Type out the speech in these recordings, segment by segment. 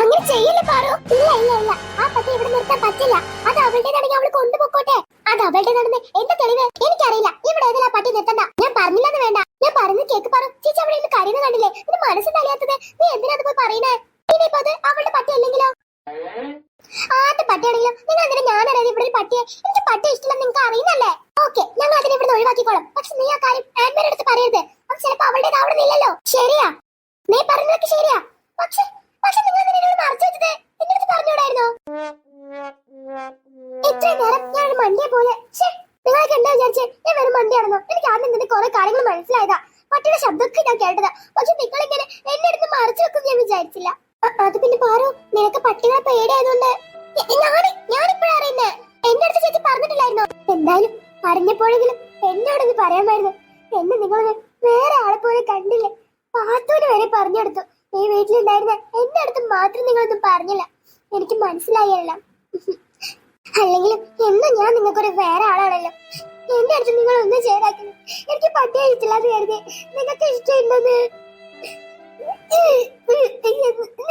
അങ്ങനെ ചെയ്യില്ല പാറു. ഇല്ല ഇല്ല ഇല്ല, ആ പട്ടി ഇവിടെ നിർത്താൻ പറ്റില്ല. അത് അവളുടേതാണെങ്കിൽ അവൾ കൊണ്ടുപോക്കോട്ടെ. അത് അവളുടേതാണെന്ന് എന്റെ തെളിവ് എനിക്കറിയില്ല. ഇവിടെ ഏതെല്ലാം പട്ടി നിർത്തണ്ട. ഞാൻ പറഞ്ഞില്ലെന്ന് വേണ്ട. ഞാൻ പറയുന്നത് കേക്ക് പാറു. ചേച്ചി അവിടെ ഇരുന്ന് കരയുന്നത് കണ്ടില്ലേ? നിന്റെ മനസ്സ് തലയാത്തത്. നീ എന്തിനാ അത് പോയി പറയുന്നേ? ഇനിയിപ്പോ അത് അവളുടെ പട്ടി അല്ലെങ്കിലോ? ആദ്യ പട്ടിയാണെങ്കിലും നിങ്ങൾ എന്തിനാ ഞാനറിയാതെ ഇവിടെ ഒരു പട്ടിയെ? എനിക്ക് പട്ടി ഇഷ്ടമില്ലെന്ന് നിങ്ങൾക്ക് അറിയുന്നല്ലേ? ഓക്കെ, ഞങ്ങൾ അതിനെ ഇവിടെ ഒഴിവാക്കിക്കോളും. പക്ഷെ നീ ആ കാര്യം ആൻമേരുടെ അടുത്ത് പറയരുത്. അത് ചിലപ്പോ അവളുടേതാവണമെന്നില്ലല്ലോ. ശരിയാ, നീ പറഞ്ഞതൊക്കെ ശരിയാ. പക്ഷെ പക്ഷെ നിങ്ങൾ എന്നോട് മറച്ചു വെച്ചത് എന്റെ അടുത്ത് പറഞ്ഞൂടായിരുന്നോ? ഇത്രയും നേരം ഞാൻ മണ്ടിയെ പോലെ. നിങ്ങളൊക്കെ എന്താ വിചാരിച്ചേ? ഞാൻ വെറും മണ്ടിയാണെന്നോ? എനിക്ക് ആദ്യം തന്നെ കുറെ കാര്യങ്ങൾ മനസ്സിലായതാ. പട്ടിയുടെ ശബ്ദമൊക്കെ ഞാൻ കേട്ടതാ. പക്ഷെ നിങ്ങൾ ഇങ്ങനെ എന്നെ അടുത്ത് മറച്ചു വെക്കും ഞാൻ വിചാരിച്ചില്ല. അത് പിന്നെ പാറു, നിനക്ക് പട്ടികളെ പേടിയായതുകൊണ്ട് ഞാനിപ്പോഴാ അറിയുന്നേ. എന്റെ അടുത്ത് ചേച്ചി പറഞ്ഞിട്ടില്ലായിരുന്നോ? എന്തായാലും അറിഞ്ഞപ്പോഴെങ്കിലും എന്നോടൊന്ന് പറയാമായിരുന്നു. എന്നെ നിങ്ങൾ വേറെ ആളെ പോലെ കണ്ടില്ലേ? പാത്തൂര് വരെ പറഞ്ഞു കൊടുത്തു. ഈ വീട്ടിലുണ്ടായിരുന്ന എന്റെ അടുത്ത് മാത്രം നിങ്ങളൊന്നും പറഞ്ഞില്ല. എനിക്ക് മനസ്സിലായല്ല. അല്ലെങ്കിലും എന്നും ഞാൻ നിങ്ങൾക്കൊരു വേറെ ആളാണല്ലോ. എന്റെ അടുത്ത് നിങ്ങൾ ഒന്നും ചെയ്താക്കുന്നു. എനിക്ക് പട്ടിയെ ഇഷ്ടമില്ലാന്ന് കരുതി. നിങ്ങൾക്ക് ഇഷ്ടമുണ്ടെന്ന്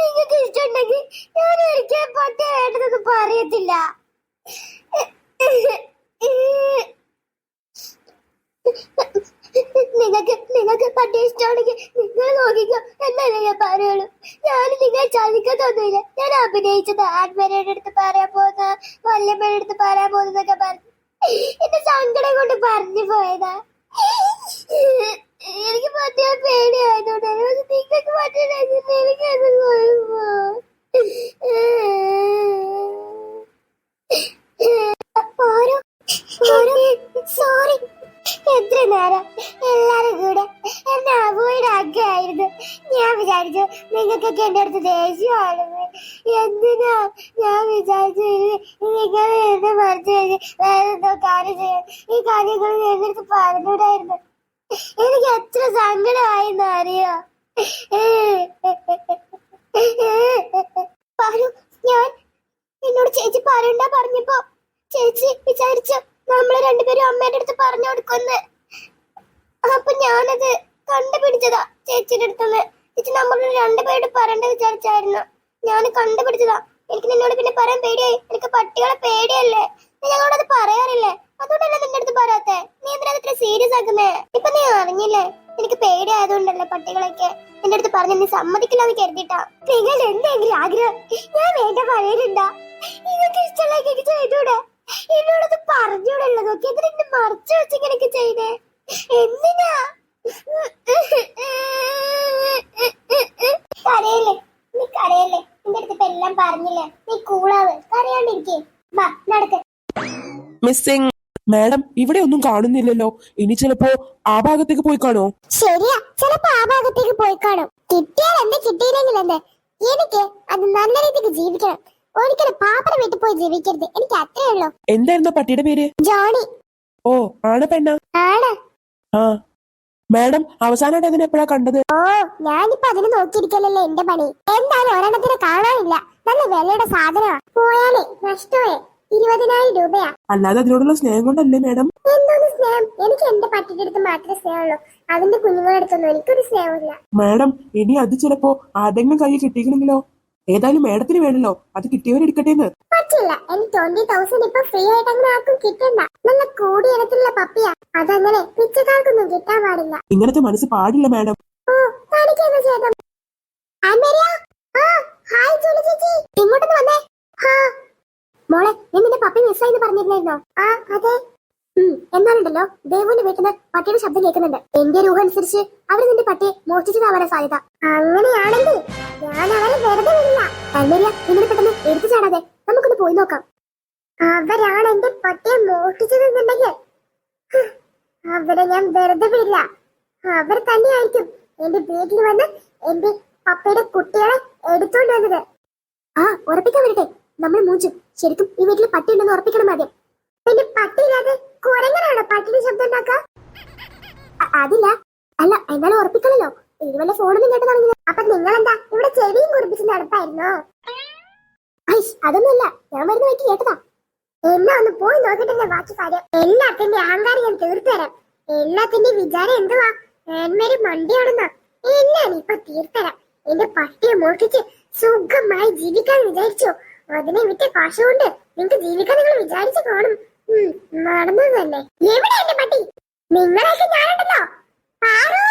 നിങ്ങൾക്ക് ഇഷ്ടമുണ്ടെങ്കിൽ ഞാൻ ഒരിക്കലും പട്ടിയെ വേണ്ടതെന്ന് പറയത്തില്ല. നിങ്ങൾക്ക് പട്ടിയെ ഇഷ്ടമാണെങ്കിൽ നിങ്ങൾ നോക്കിക്കോ എന്നല്ലേ ഞാൻ പറയുള്ളൂ. ഞാൻ നിങ്ങളെ ചതിക്കത്തൊന്നുമില്ല. ഞാൻ അഭിനയിച്ചത് ആത്മരയുടെ അടുത്ത് പറയാൻ പോകുന്ന, വല്യമ്മയുടെ അടുത്ത് പറയാൻ പോകുന്നതൊക്കെ പറഞ്ഞു എന്റെ സങ്കടം കൊണ്ട് പറഞ്ഞു പോയതാ. എനിക്ക് പറ്റിയ പേടിയായതുകൊണ്ട് നിങ്ങൾക്ക് പറ്റിയ എനിക്കത് സോറി. എത്ര നേരം എല്ലാരും കൂടെ എന്നെ അവോയ്ഡ് ആക്കുകയായിരുന്നു. ഞാൻ വിചാരിച്ചു നിങ്ങൾക്കൊക്കെ എന്റെ അടുത്ത് ദേഷ്യമാണെന്ന്. എന്തിനാ ഞാൻ വിചാരിച്ചു നിങ്ങൾ എന്നെ മറിച്ച് കഴിഞ്ഞ് വേറെ എന്തോ കാര്യം ചെയ്യാൻ. ഈ കാര്യങ്ങൾ എന്റെ അടുത്ത് പറഞ്ഞൂടായിരുന്നു. എനിക്ക് എത്ര സങ്കടമായെന്ന് അറിയോ? ഞാൻ എന്നോട് ചേച്ചി പറയണ്ട പറഞ്ഞപ്പോ ചേച്ചി വിചാരിച്ചു നമ്മള് രണ്ടുപേരും അമ്മയുടെ അടുത്ത് പറഞ്ഞു കൊടുക്കുന്ന്. അപ്പൊ ഞാനത് കണ്ടുപിടിച്ചതാ ചേച്ചിയുടെ അടുത്തുനിന്ന്. ചേച്ചി നമ്മൾ രണ്ടുപേരോട് പറയണ്ട വിചാരിച്ചായിരുന്നു. ഞാൻ കണ്ടുപിടിച്ചതാ. എനിക്ക് നിന്നോട് പിന്നെ പറയാൻ പേടിയായി. എനിക്ക് പട്ടികളെ പേടിയല്ലേ? ഞങ്ങളോടത് പറയാറില്ലേ? അതുകൊണ്ടല്ലേ നിന്റെ അടുത്ത് പറയാത്തെ? നീ എന്തിനാ ഇത്ര സീരിയസ് ആക്കുന്നേ? ഇപ്പൊ നീ അറിഞ്ഞില്ലേ എനിക്ക് പേടിയായതുകൊണ്ടല്ലേ പട്ടികളൊക്കെ എന്റെ അടുത്ത് പറഞ്ഞ് നീ സമ്മതിക്കില്ലാന്ന് കരുതിട്ടാ. നിങ്ങൾ എന്തെങ്കിലും ആഗ്രഹം ഞാൻ വേണ്ട പറയലുണ്ടാ? നിങ്ങൾക്ക് ഇഷ്ടമുള്ള ചെയ്തൂടെ? എന്നോടത് പറഞ്ഞൂടല്ലോ. നോക്കി എന്തിനെ മറച്ചു വെച്ചിങ്ങനൊക്കെ ചെയ്തേ? എന്തിനാ കരയല്ലേ? നീ കരയല്ലേ? എന്റെ അടുത്ത് ഇപ്പൊ എല്ലാം പറഞ്ഞില്ലേ? നീ കൂളാവ്, കരയാണ്ടിരിക്കേ. വാ നടക്ക്. മിസ്സിംഗ് മാഡം ഇവിടെ ഒന്നും കാണുന്നില്ലല്ലോ. ഇനി ചിലപ്പോ ആ ഭാഗത്തേക്ക് പോയി കാണോ? ശരിയാ, ചിലപ്പോ ആ ഭാഗത്തേക്ക് പോയി കാണും. കിട്ടിയാൽ എന്ത്, കിട്ടിയില്ലെങ്കിൽ എന്ത്? എനിക്ക് അത് നല്ല രീതിക്ക് ജീവിക്കണം. ഒരിക്കലും പാപ്പയുടെ വീട്ടിൽ പോയി ജീവിക്കരുത്. എനിക്ക് അത്രേ ഉള്ളൂ. എന്തായിരുന്നു പട്ടിയുടെ പേര്? ജോണി. ഓ, ആണ് പെണ്ണ? ആണ്. ആ മാഡം അവസാനമായിട്ട് അതിനെ എപ്പോഴാ കണ്ടത്? ഓ, ഞാനിപ്പോ അതിന് നോക്കിയിരിക്കലല്ലേ എന്റെ പണി. എന്തായാലും ഒരെണ്ണത്തിനെ കാണാനില്ല. നല്ല വിലയുടെ സാധനമാ. പോയാലേ നഷ്ടമേ 20,000 രൂപയാ. അല്ലാതെ അതിനോടുള്ള സ്നേഹം കൊണ്ടല്ലേ മാഡം? എന്തോന്ന് സ്നേഹം? എനിക്ക് എന്റെ പട്ടിയുടെ അടുത്ത് മാത്രമേ സ്നേഹമുള്ളൂ. അതിന്റെ കുഞ്ഞുങ്ങളുടെ അടുത്തൊന്നും എനിക്കൊരു സ്നേഹമില്ല. മാഡം ഇനി അത് ചിലപ്പോ ആരുടെങ്കിലും കൈ കിട്ടിയില്ലെങ്കിലോ? ഏതായാലും മാഡത്തിന് വേണല്ലോ, അത് കിട്ടിയവരെടുക്കട്ടേന്ന്. പറ്റില്ല. എനിക്ക് 20,000 ഇപ്പൊ ഫ്രീ ആയിട്ട് അങ്ങനെ ആർക്കും കിട്ടണ്ട. നല്ല കൂടിയ ഇനത്തിലുള്ള പപ്പിയാ. അതങ്ങനെ പിച്ചക്കാർക്കൊന്നും കിട്ടാൻ പാടില്ല. ഇങ്ങനത്തെ മനസ്സ് പാടില്ല മാഡം. ഓ, കാണിക്കാന്ന് ചേട്ടൻ. ഹായ് ചേച്ചി, ഇങ്ങോട്ടൊന്ന് വന്നേ. മോളെ, നീ നിന്റെ പപ്പി മിസ്സായിന്ന് പറഞ്ഞിരുന്നായിരുന്നോ? ആ അതെ. എന്നാലുണ്ടല്ലോ, ദേവുവിന്റെ വീട്ടിൽ നിന്ന് പട്ടിയുടെ ശബ്ദം കേൾക്കുന്നുണ്ട്. എന്റെ രൂപ അനുസരിച്ച് അവർ നിന്റെ പട്ടിയെ മോഷ്ടിച്ചതാവാനാ സാധ്യത. അങ്ങനെയാണെങ്കിൽ ഞാൻ അവരെ വെറുതെ വിടില്ല. അൽമേരിയ, നിങ്ങൾ പെട്ടെന്ന് എടുത്തു ചാടാതെ നമുക്കൊന്ന് പോയി നോക്കാം. അവരാണ് എന്റെ പട്ടിയെ മോഷ്ടിച്ചതെന്നുണ്ടെങ്കിൽ അവരെ ഞാൻ വെറുതെ വിടില്ല. അവർ തന്നെയായിരിക്കും എന്റെ വീട്ടിൽ വന്ന് എന്റെ പപ്പയുടെ കുട്ടികളെ എടുത്തോണ്ട് വന്നത്. ഉറപ്പിക്കാൻ വരട്ടെ, നമ്മൾ മൂഞ്ചും. ശരിക്കും ഈ വീട്ടിൽ പട്ടി ഉണ്ടെന്ന് ഉറപ്പിക്കണം ആദ്യം. പിന്നെ പട്ടിയില്ലാതെ കുരങ്ങനാണോ പട്ടിയുടെ ശബ്ദം ഉണ്ടാക്ക? അതില്ല. അല്ല, എന്നാലും ഉറപ്പിക്കണല്ലോ. ഇതുവല്ല ഫോണൊന്നും കേട്ടതാണെങ്കിലും. അപ്പൊ നിങ്ങളെന്താ ഇവിടെ ചെവിയും കുറിപ്പിച്ച് നടപ്പായിരുന്നോ? അതൊന്നുമല്ല, ഞാൻ വരുന്ന വഴിക്ക് കേട്ടതാ. എന്നാ ഒന്ന് പോയി നോക്കിട്ടല്ലേ ബാക്കി കാര്യം. എല്ലാത്തിന്റെ അഹങ്കാരം ഞാൻ തീർത്തു തരാം. എല്ലാത്തിന്റെ വിചാരം എന്തുവാ? ആൻമേരി മണ്ടിയാണെന്നാ. എല്ലാം ഇപ്പൊ തീർത്തരാം. എന്റെ പട്ടിയെ മോഷ്ടിച്ച് സുഖമായി ജീവിക്കാൻ വിചാരിച്ചോ? അതിനെ വിറ്റ കാശ് കൊണ്ട് നിങ്ങൾക്ക് ജീവിക്കാൻ നിങ്ങൾ വിചാരിച്ചു കാണും. നടന്നത് തന്നെ. എവിടെ എന്റെ പട്ടി? നിങ്ങളെയൊക്കെ ഞാനുണ്ടല്ലോ. പാറു.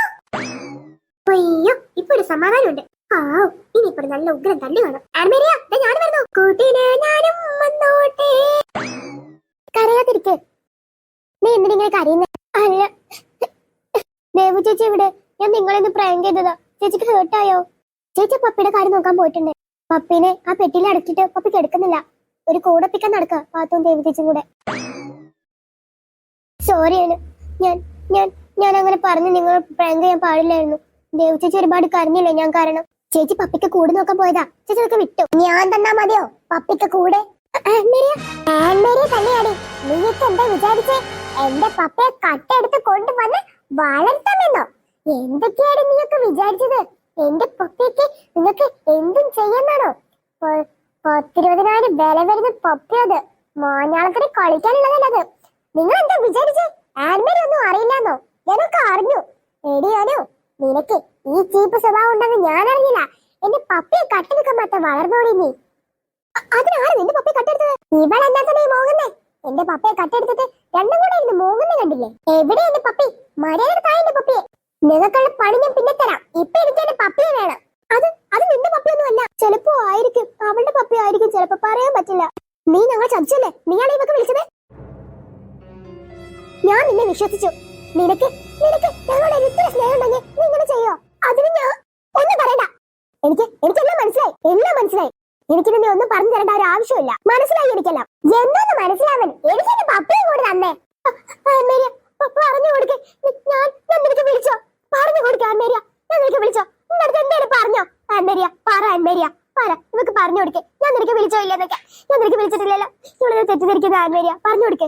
അയ്യോ, ഇപ്പൊ ഒരു സമാധാനമുണ്ട്. ഇനിയിപ്പോ ഒരു നല്ല ഉഗ്രം തല്ലി കാണും. ആൻമേരിയ, ഞാൻ വരുന്നു. കൂട്ടിന് ഞാനും വന്നോട്ടെ. കരയാതിരിക്കെ. നീ എന്തിനിങ്ങനെ കരയുന്നേ? അല്ല, ദേവു ചേച്ചി ഇവിടെ. ഞാൻ നിങ്ങളെന്ന് പ്രാങ്ക് ചെയ്തതാ. ചേച്ചിക്ക് ഹേർട്ടായോ? ചേച്ചി പപ്പിയുടെ കാര്യം നോക്കാൻ പോയിട്ടുണ്ട്. പപ്പീനെ ആ പെട്ടിയിൽ അടച്ചിട്ട് പപ്പി കിടക്കുന്നില്ല. ഒരു കൂടപ്പിക്കാൻ നടക്കുക പാത്തും ദേവി ചേച്ചിയും കൂടെ. സോറിയാണ്. ഞാൻ അങ്ങനെ പറഞ്ഞു നിങ്ങൾ പ്രാങ്ക് ചെയ്യാൻ പാടില്ലായിരുന്നു. ദേവി ചേച്ചി ഒരുപാട് കരഞ്ഞില്ലേ ഞാൻ കാരണം. ചേച്ചി പപ്പിക്ക് കൂടെ നോക്കാൻ പോയതാ. ചേച്ചി അതൊക്കെ വിട്ടു. ഞാൻ തന്നാ മതിയോ പപ്പിക്ക് കൂടെ? തന്നെയാടി. നീക്ക് എന്താ വിചാരിച്ചേ? എന്റെ പപ്പയെ കട്ടെടുത്ത് കൊണ്ടുവന്ന് വളർത്താമെന്നോ? എന്തൊക്കെയാണ് നീയൊക്കെ വിചാരിച്ചത്? എന്റെ പപ്പയ്ക്ക് നിങ്ങൾക്ക് എന്തും ചെയ്യാന്നാണോ? 10-20,000 വില വരുന്ന പപ്പയത്. മാഞ്ഞാളത്തിന് കളിക്കാനുള്ളതല്ലത്. നിങ്ങൾ എന്താ വിചാരിച്ചേ? ആൻമേരി ഒന്നും അറിയില്ലെന്നോ? ഞാനൊക്കെ അറിഞ്ഞു. എടിയാനോ, നിനക്ക് ഈ ചീപ്പ് സ്വഭാവം ഉണ്ടെന്ന് ഞാൻ അറിഞ്ഞില്ല. എന്റെ പപ്പയെ കട്ടെടുക്കാൻ മാത്രം വളർന്നോടി നീ. അതിനാണ് നിന്റെ പപ്പയെ കട്ടെടുത്തത്. ഇവളെന്നാ മോങ്ങുന്നേ? എന്റെ പപ്പയെ കട്ടെടുത്തിട്ട് രണ്ടും കൂടെ ഇരുന്ന് മോങ്ങുന്ന കണ്ടില്ലേ? എവിടെ എന്റെ പപ്പി? മര്യാദ താഴെ എന്റെ പപ്പിയെ. നിങ്ങൾക്കുള്ള പണി ഞാൻ പിന്നെ തരാം. ഇപ്പൊ എനിക്ക് എന്റെ പപ്പിയെ വേണം. അത് നിന്റെ പപ്പിയൊന്നും അല്ല. ചിലപ്പോ ആയിരിക്കും, അവളുടെ പപ്പി ആയിരിക്കും. ചിലപ്പോ പറയാൻ പറ്റില്ല. നീ ഞങ്ങൾ ചതിച്ചല്ലേ? നീയാണ് ഇവക്ക് വിളിച്ചത്. ഞാൻ നിന്നെ വിശ്വസിച്ചു. നിനക്ക് ഞങ്ങളോട് ഇത്ര സ്നേഹം ഉണ്ടെങ്കിൽ നീ ഇങ്ങനെ ചെയ്യോ? അതിന് ഞാൻ ഒന്നും പറയണ്ട. എനിക്കെല്ലാം മനസ്സിലായി. എനിക്ക് നിന്നെ ഒന്നും പറഞ്ഞു തരേണ്ട ഒരു ആവശ്യമില്ല. മനസ്സിലായി എനിക്കെല്ലാം. എന്നൊന്ന് മനസ്സിലാവൻ. എനിക്ക് എന്റെ പപ്പയും കൂടെ തന്നേ. പറഞ്ഞു കൊടുക്കേ. ഞാൻ നിനക്ക് വിളിച്ചോ? പറഞ്ഞു കൊടുക്ക ആൻമേരിയ. ഞാൻ നിനക്ക് വിളിച്ചോ? നിന്റെ അടുത്ത് എന്തായാലും പറഞ്ഞോ? ആൻമേരിയ പറ. ആൻമേരിയ പറ. നിനക്ക് പറഞ്ഞു കൊടുക്കേ. ഞാൻ നിനക്ക് വിളിച്ചോ ഇല്ലെന്നൊക്കെ. ഞാൻ നിനക്ക് വിളിച്ചിട്ടില്ലല്ലോ. ഇവിടെ തെറ്റിദ്ധരിക്കുന്ന ആൻമേരിയ പറഞ്ഞു കൊടുക്കേ.